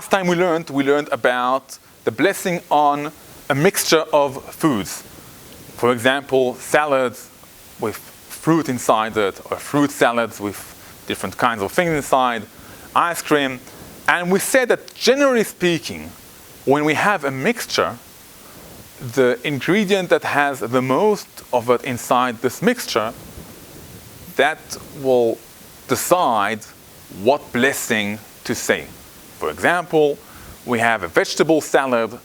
Last time we learned about the blessing on a mixture of foods. For example, salads with fruit inside it, or fruit salads with different kinds of things inside, ice cream. And we said that generally speaking, when we have a mixture, the ingredient that has the most of it inside this mixture, that will decide what blessing to say. For example, we have a vegetable salad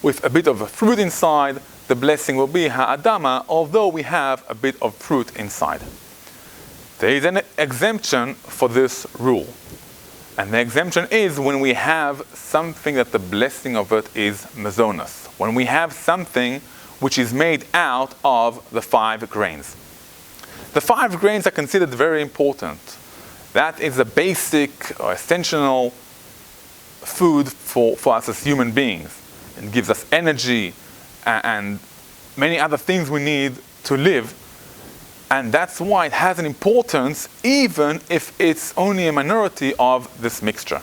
with a bit of a fruit inside. The blessing will be ha'adama, although we have a bit of fruit inside. There is an exemption for this rule. And the exemption is when we have something that the blessing of it is mezonos. When we have something which is made out of the 5 grains. The 5 grains are considered very important. That is a basic or essential food for us as human beings. It gives us energy and many other things we need to live. And that's why it has an importance even if it's only a minority of this mixture.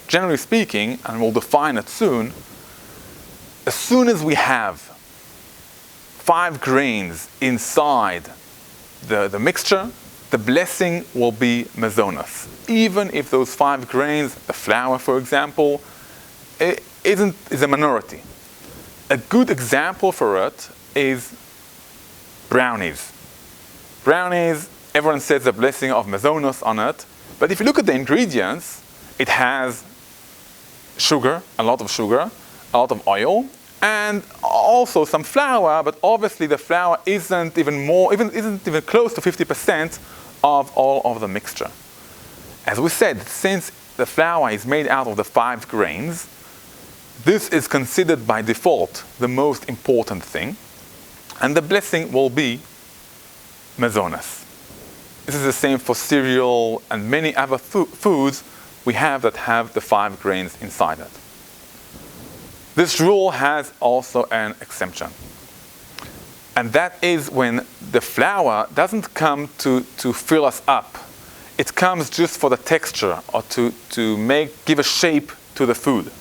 Generally speaking, and we'll define it soon, as soon as we have 5 grains inside the mixture, the blessing will be mezonos. Even if those 5 grains, the flour for example, is a minority. A good example for it is brownies. Brownies, everyone says the blessing of mezonos on it, but if you look at the ingredients, it has sugar, a lot of oil, and also some flour, but obviously the flour isn't even close to 50% of all of the mixture. As we said, since the flour is made out of the 5 grains, this is considered by default the most important thing, and the blessing will be mezonos. This is the same for cereal and many other foods we have that have the 5 grains inside it. This rule has also an exemption. And that is when the flour doesn't come to fill us up. It comes just for the texture or to give a shape to the food.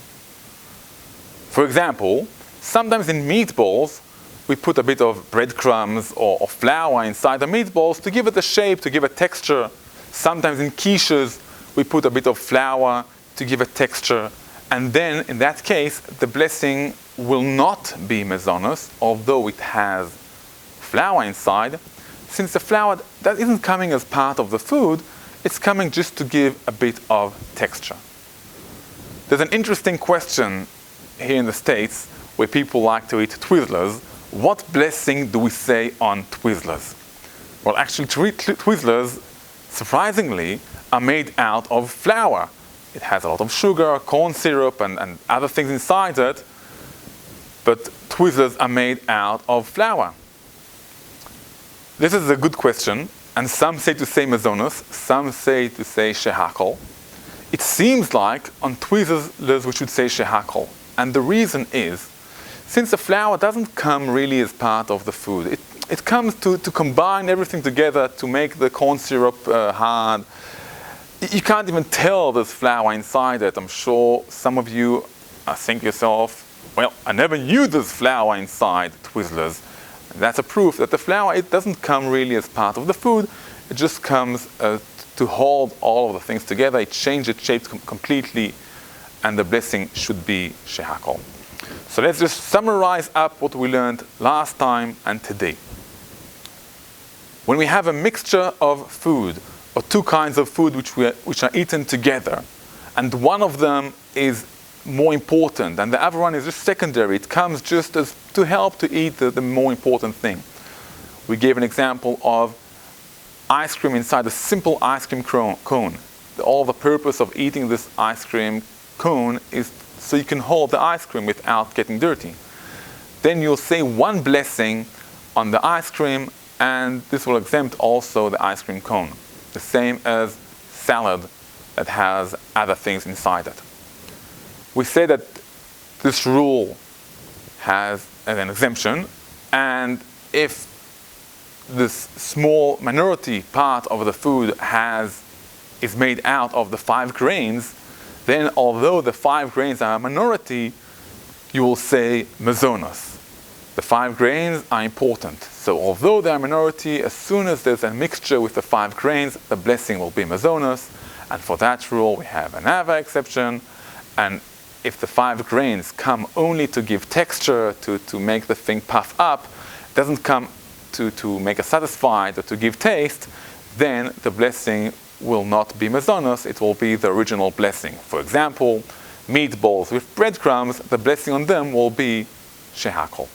For example, sometimes in meatballs, we put a bit of breadcrumbs or flour inside the meatballs to give it a shape, to give a texture. Sometimes in quiches, we put a bit of flour to give a texture. And then, in that case, the blessing will not be mezonos, although it has flour inside, since the flour that isn't coming as part of the food, it's coming just to give a bit of texture. There's an interesting question here in the States where people like to eat Twizzlers. What blessing do we say on Twizzlers? Well, actually, Twizzlers, surprisingly, are made out of flour. It has a lot of sugar, corn syrup, and other things inside it, but Twizzlers are made out of flour. This is a good question, and some say to say mezonos, some say to say shehakol. It seems like on Twizzlers we should say shehakol, and the reason is, since the flour doesn't come really as part of the food, it comes to combine everything together to make the corn syrup hard. You can't even tell there's flour inside it. I'm sure some of you think to yourself, well, I never knew there's flour inside Twizzlers. And that's a proof that the flour, it doesn't come really as part of the food. It just comes to hold all of the things together. It changes its shape completely, and the blessing should be shehakol. So let's just summarize up what we learned last time and today. When we have a mixture of food, or 2 kinds of food which are eaten together, and one of them is more important and the other one is just secondary, it comes just as to help to eat the more important thing. We gave an example of ice cream inside a simple ice cream cone. All the purpose of eating this ice cream cone is so you can hold the ice cream without getting dirty. Then you'll say one blessing on the ice cream, and this will exempt also the ice cream cone. The same as salad that has other things inside it. We say that this rule has an exemption, and if this small minority part of the food is made out of the 5 grains, then although the 5 grains are a minority, you will say mazonos. The 5 grains are important. So although they are a minority, as soon as there's a mixture with the 5 grains, the blessing will be mazonos. And for that rule, we have an ava exception. And if the 5 grains come only to give texture, to make the thing puff up, doesn't come to make us satisfied or to give taste, then the blessing will not be mazonos, it will be the original blessing. For example, meatballs with breadcrumbs, the blessing on them will be shehakol.